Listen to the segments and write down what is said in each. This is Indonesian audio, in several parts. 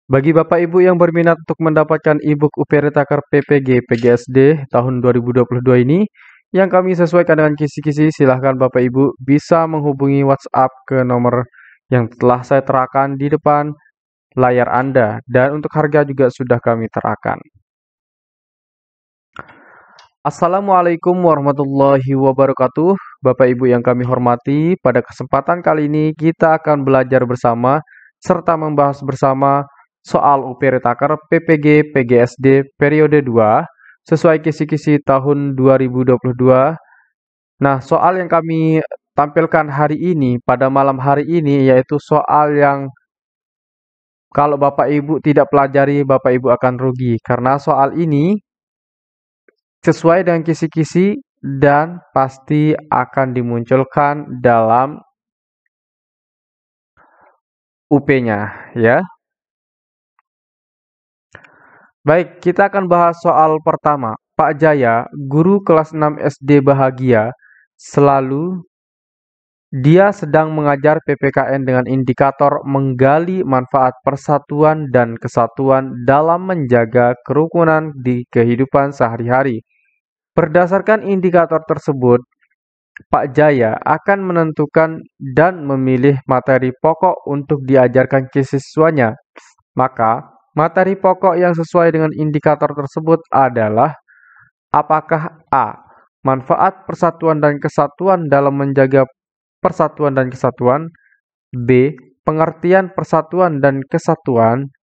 Bagi Bapak Ibu yang berminat untuk mendapatkan e-book UPR PPG PGSD tahun 2022 ini, yang kami sesuaikan dengan kisi-kisi, silahkan Bapak Ibu bisa menghubungi WhatsApp ke nomor yang telah saya terakan di depan layar Anda, dan untuk harga juga sudah kami terakan. Assalamualaikum warahmatullahi wabarakatuh. Bapak Ibu yang kami hormati, pada kesempatan kali ini kita akan belajar bersama serta membahas bersama soal UPR PPG PGSD periode 2 sesuai kisi-kisi tahun 2022. Nah, soal yang kami tampilkan hari ini pada malam hari ini yaitu soal yang kalau Bapak Ibu tidak pelajari, Bapak Ibu akan rugi karena soal ini sesuai dengan kisi-kisi dan pasti akan dimunculkan dalam UP-nya, ya. Baik, kita akan bahas soal pertama. Pak Jaya, guru kelas 6 SD bahagia, selalu dia sedang mengajar PPKN dengan indikator menggali manfaat persatuan dan kesatuan dalam menjaga kerukunan di kehidupan sehari-hari. Berdasarkan indikator tersebut, Pak Jaya akan menentukan dan memilih materi pokok untuk diajarkan ke siswanya. Maka, materi pokok yang sesuai dengan indikator tersebut adalah apakah A. Manfaat persatuan dan kesatuan dalam menjaga persatuan dan kesatuan, B. Pengertian persatuan dan kesatuan,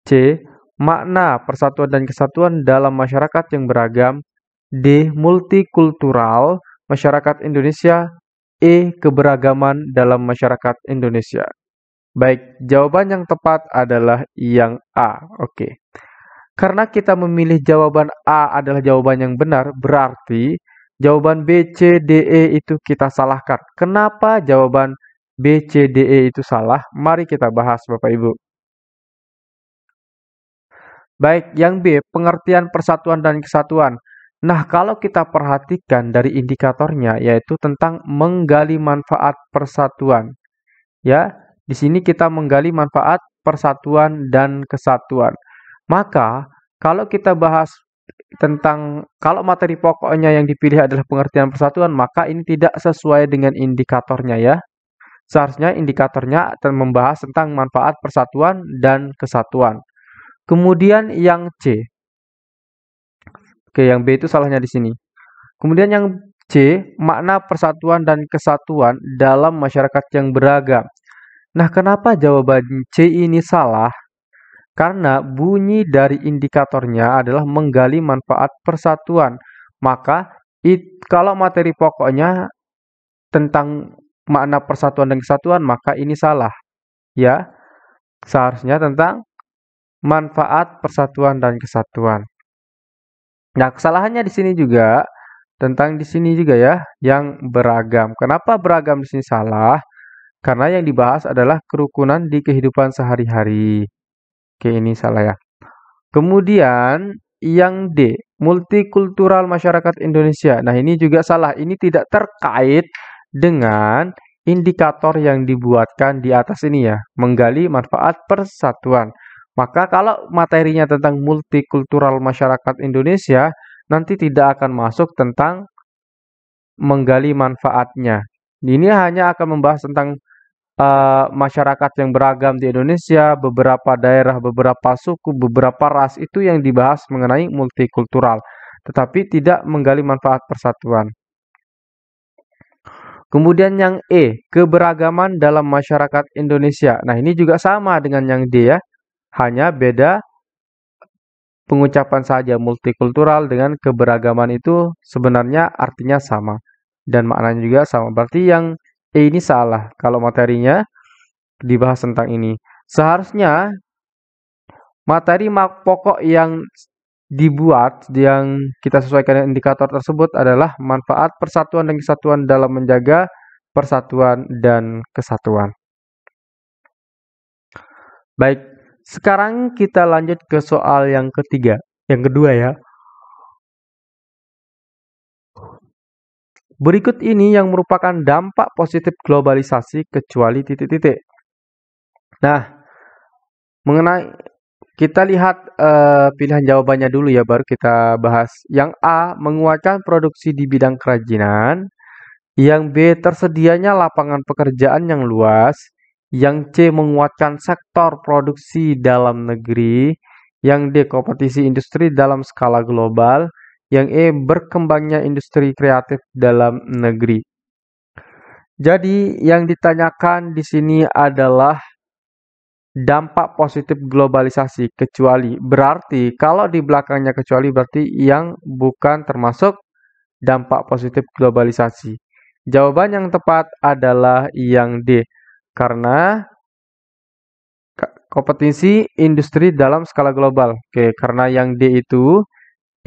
C. Makna persatuan dan kesatuan dalam masyarakat yang beragam, D. Multikultural masyarakat Indonesia, E. Keberagaman dalam masyarakat Indonesia. Baik, jawaban yang tepat adalah yang A. Oke. Karena kita memilih jawaban A adalah jawaban yang benar, berarti jawaban B, C, D, E itu kita salahkan. Kenapa jawaban B, C, D, E itu salah? Mari kita bahas, Bapak Ibu. Baik, yang B, pengertian persatuan dan kesatuan. Nah, kalau kita perhatikan dari indikatornya, yaitu tentang menggali manfaat persatuan. Ya, di sini kita menggali manfaat persatuan dan kesatuan. Maka, kalau kita bahas tentang kalau materi pokoknya yang dipilih adalah pengertian persatuan, maka ini tidak sesuai dengan indikatornya ya. Seharusnya indikatornya akan membahas tentang manfaat persatuan dan kesatuan. Kemudian yang C. Oke, yang B itu salahnya di sini. Kemudian yang C, makna persatuan dan kesatuan dalam masyarakat yang beragam. Nah, kenapa jawaban C ini salah? Karena bunyi dari indikatornya adalah menggali manfaat persatuan. Maka, kalau materi pokoknya tentang makna persatuan dan kesatuan, maka ini salah. Ya, seharusnya tentang manfaat persatuan dan kesatuan. Nah, kesalahannya di sini juga tentang di sini juga ya, yang beragam. Kenapa beragam di sini salah? Karena yang dibahas adalah kerukunan di kehidupan sehari-hari. Oke, ini salah ya. Kemudian yang D, multikultural masyarakat Indonesia. Nah, ini juga salah. Ini tidak terkait dengan indikator yang dibuatkan di atas ini ya, menggali manfaat persatuan. Maka kalau materinya tentang multikultural masyarakat Indonesia, nanti tidak akan masuk tentang menggali manfaatnya. Ini hanya akan membahas tentang masyarakat yang beragam di Indonesia, beberapa daerah, beberapa suku, beberapa ras itu yang dibahas mengenai multikultural, tetapi tidak menggali manfaat persatuan. Kemudian yang E, keberagaman dalam masyarakat Indonesia. Nah, ini juga sama dengan yang D ya, hanya beda pengucapan saja. Multikultural dengan keberagaman itu sebenarnya artinya sama dan maknanya juga sama. Berarti yang E ini salah kalau materinya dibahas tentang ini. Seharusnya materi pokok yang dibuat yang kita sesuaikan dengan indikator tersebut adalah manfaat persatuan dan kesatuan dalam menjaga persatuan dan kesatuan. Baik, sekarang kita lanjut ke soal yang ketiga, yang kedua ya. Berikut ini yang merupakan dampak positif globalisasi kecuali titik-titik. Nah, mengenai Kita lihat pilihan jawabannya dulu ya, baru kita bahas. Yang A, menguatkan produksi di bidang kerajinan. Yang B, tersedianya lapangan pekerjaan yang luas. Yang C, menguatkan sektor produksi dalam negeri. Yang D, kompetisi industri dalam skala global. Yang E, berkembangnya industri kreatif dalam negeri. Jadi, yang ditanyakan di sini adalah dampak positif globalisasi, kecuali. Berarti, kalau di belakangnya kecuali, berarti yang bukan termasuk dampak positif globalisasi. Jawaban yang tepat adalah yang D. Karena kompetisi industri dalam skala global. Oke, karena yang D itu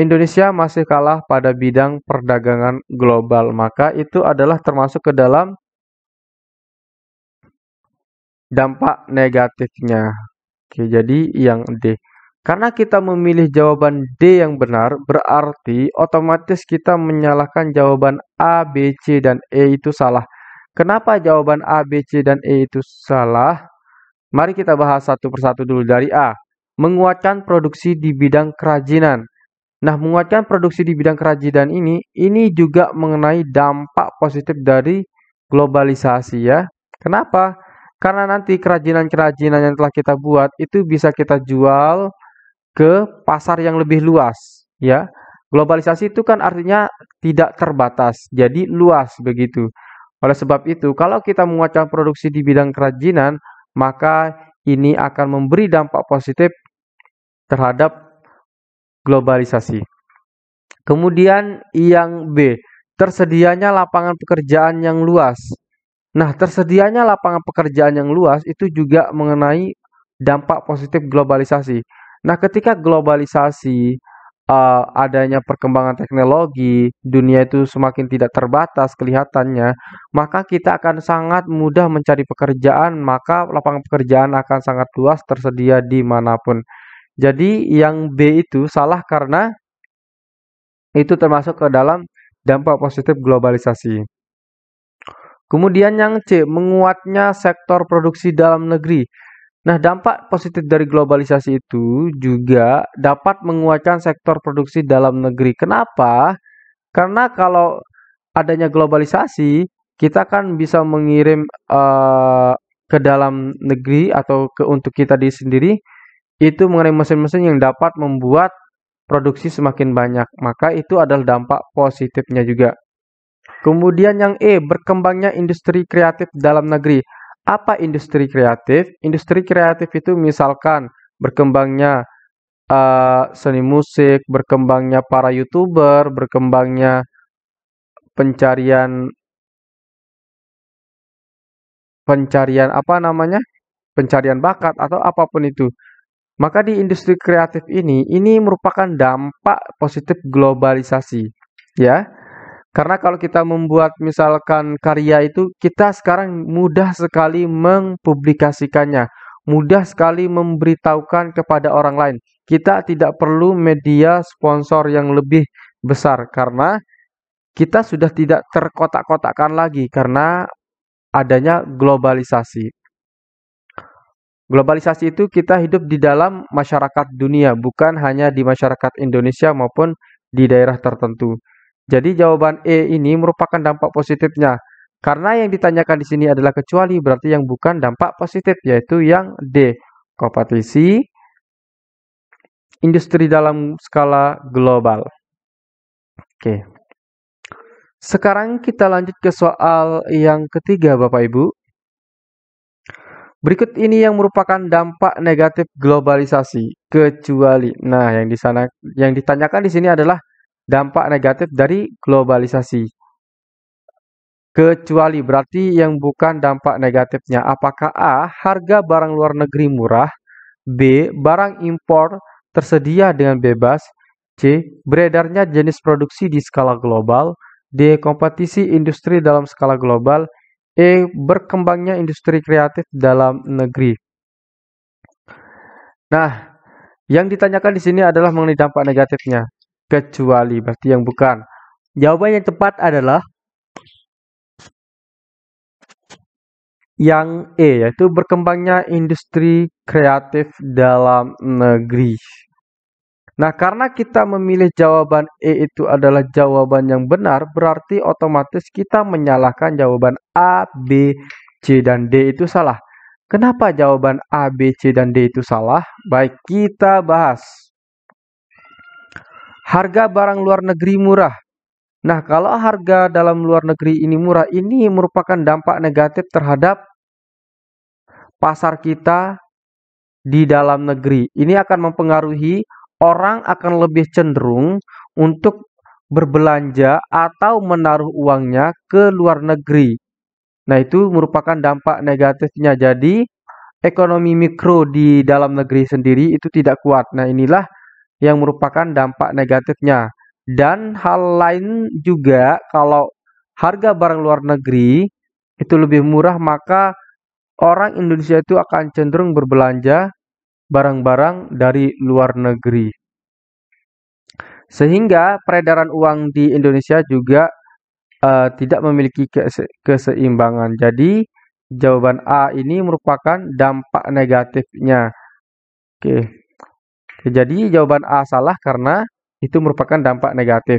Indonesia masih kalah pada bidang perdagangan global. Maka itu adalah termasuk ke dalam dampak negatifnya. Oke, jadi yang D. Karena kita memilih jawaban D yang benar, berarti otomatis kita menyalahkan jawaban A, B, C, dan E itu salah. Kenapa jawaban A, B, C, dan E itu salah? Mari kita bahas satu persatu dulu dari A. Menguatkan produksi di bidang kerajinan. Nah, menguatkan produksi di bidang kerajinan ini juga mengenai dampak positif dari globalisasi ya. Kenapa? Karena nanti kerajinan-kerajinan yang telah kita buat itu bisa kita jual ke pasar yang lebih luas ya. Globalisasi itu kan artinya tidak terbatas, jadi luas begitu. Oleh sebab itu, kalau kita menguatkan produksi di bidang kerajinan, maka ini akan memberi dampak positif terhadap globalisasi. Kemudian yang B, tersedianya lapangan pekerjaan yang luas. Nah, tersedianya lapangan pekerjaan yang luas itu juga mengenai dampak positif globalisasi. Nah, ketika globalisasi, adanya perkembangan teknologi, dunia itu semakin tidak terbatas kelihatannya, maka kita akan sangat mudah mencari pekerjaan, maka lapangan pekerjaan akan sangat luas tersedia di manapun. Jadi yang B itu salah karena itu termasuk ke dalam dampak positif globalisasi. Kemudian yang C, menguatnya sektor produksi dalam negeri. Nah, dampak positif dari globalisasi itu juga dapat menguatkan sektor produksi dalam negeri. Kenapa? Karena kalau adanya globalisasi, kita kan bisa mengirim ke dalam negeri atau untuk kita di sendiri itu mengenai mesin-mesin yang dapat membuat produksi semakin banyak. Maka itu adalah dampak positifnya juga. Kemudian yang E, berkembangnya industri kreatif dalam negeri. Apa industri kreatif? Industri kreatif itu misalkan berkembangnya seni musik, berkembangnya para YouTuber, berkembangnya pencarian pencarian apa namanya? Pencarian bakat atau apapun itu. Maka di industri kreatif ini merupakan dampak positif globalisasi, ya. Karena kalau kita membuat misalkan karya itu, kita sekarang mudah sekali mempublikasikannya, mudah sekali memberitahukan kepada orang lain. Kita tidak perlu media sponsor yang lebih besar karena kita sudah tidak terkotak-kotakkan lagi karena adanya globalisasi. Globalisasi itu kita hidup di dalam masyarakat dunia, bukan hanya di masyarakat Indonesia maupun di daerah tertentu. Jadi jawaban E ini merupakan dampak positifnya. Karena yang ditanyakan di sini adalah kecuali, berarti yang bukan dampak positif, yaitu yang D. Kompetisi industri dalam skala global. Oke. Sekarang kita lanjut ke soal yang ketiga, Bapak Ibu. Berikut ini yang merupakan dampak negatif globalisasi, kecuali. Nah, yang ditanyakan di sini adalah dampak negatif dari globalisasi. Kecuali berarti yang bukan dampak negatifnya. Apakah A, harga barang luar negeri murah, B, barang impor tersedia dengan bebas, C, beredarnya jenis produksi di skala global, D, kompetisi industri dalam skala global, E, berkembangnya industri kreatif dalam negeri. Nah, yang ditanyakan di sini adalah mengenai dampak negatifnya. Kecuali, berarti yang bukan. Jawaban yang tepat adalah Yang E yaitu berkembangnya industri kreatif dalam negeri. Nah, karena kita memilih jawaban E itu adalah jawaban yang benar, berarti otomatis kita menyalahkan jawaban A, B, C, dan D itu salah. Kenapa jawaban A, B, C, dan D itu salah? Baik, kita bahas. Harga barang luar negeri murah. Nah, kalau harga dalam luar negeri ini murah, ini merupakan dampak negatif terhadap pasar kita di dalam negeri. Ini akan mempengaruhi orang akan lebih cenderung untuk berbelanja atau menaruh uangnya ke luar negeri. Nah, itu merupakan dampak negatifnya. Jadi, ekonomi mikro di dalam negeri sendiri itu tidak kuat. Nah, inilah yang merupakan dampak negatifnya. Dan hal lain juga, kalau harga barang luar negeri itu lebih murah, maka orang Indonesia itu akan cenderung berbelanja barang-barang dari luar negeri. Sehingga peredaran uang di Indonesia juga tidak memiliki keseimbangan. Jadi jawaban A ini merupakan dampak negatifnya. Oke. Jadi jawaban A salah karena itu merupakan dampak negatif.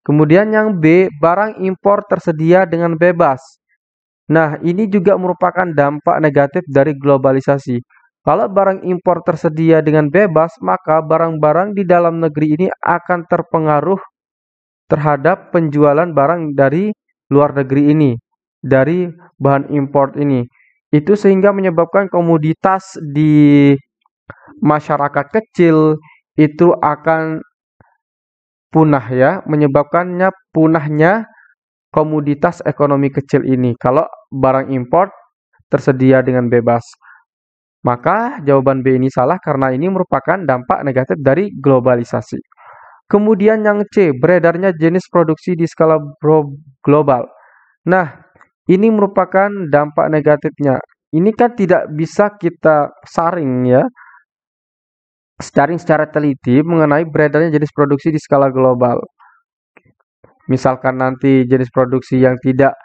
Kemudian yang B, barang impor tersedia dengan bebas. Nah, ini juga merupakan dampak negatif dari globalisasi. Kalau barang impor tersedia dengan bebas, maka barang-barang di dalam negeri ini akan terpengaruh terhadap penjualan barang dari luar negeri ini, dari bahan impor ini. Itu sehingga menyebabkan komoditas di masyarakat kecil itu akan punah ya, menyebabkannya punahnya komoditas ekonomi kecil ini. Kalau barang impor tersedia dengan bebas. Maka jawaban B ini salah karena ini merupakan dampak negatif dari globalisasi. Kemudian yang C, beredarnya jenis produksi di skala global. Nah, ini merupakan dampak negatifnya. Ini kan tidak bisa kita saring ya, saring secara teliti mengenai beredarnya jenis produksi di skala global. Misalkan nanti jenis produksi yang tidak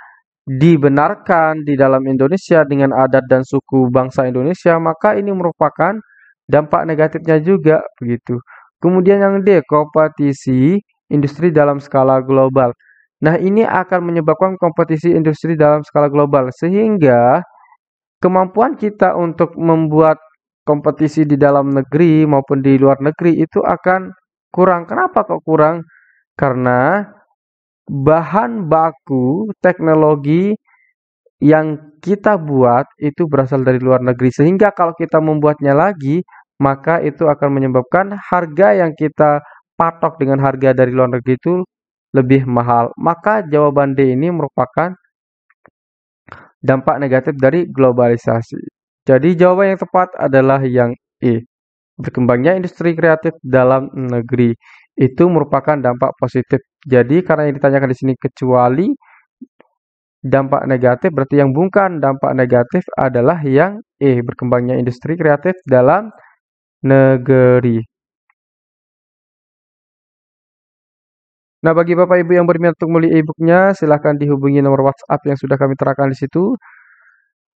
dibenarkan di dalam Indonesia dengan adat dan suku bangsa Indonesia, maka ini merupakan dampak negatifnya juga begitu. Kemudian yang D, kompetisi industri dalam skala global. Nah, ini akan menyebabkan kompetisi industri dalam skala global sehingga kemampuan kita untuk membuat kompetisi di dalam negeri maupun di luar negeri itu akan kurang. Kenapa kok kurang? Karena bahan baku teknologi yang kita buat itu berasal dari luar negeri. Sehingga kalau kita membuatnya lagi, maka itu akan menyebabkan harga yang kita patok dengan harga dari luar negeri itu lebih mahal. Maka jawaban D ini merupakan dampak negatif dari globalisasi. Jadi jawaban yang tepat adalah yang E. Berkembangnya industri kreatif dalam negeri itu merupakan dampak positif. Jadi karena yang ditanyakan di sini kecuali dampak negatif, berarti yang bukan dampak negatif adalah yang E, berkembangnya industri kreatif dalam negeri. Nah, bagi Bapak Ibu yang berminat untuk membeli e-booknya, silahkan dihubungi nomor WhatsApp yang sudah kami terakan di situ.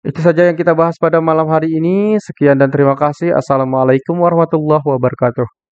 Itu saja yang kita bahas pada malam hari ini. Sekian dan terima kasih. Assalamualaikum warahmatullahi wabarakatuh.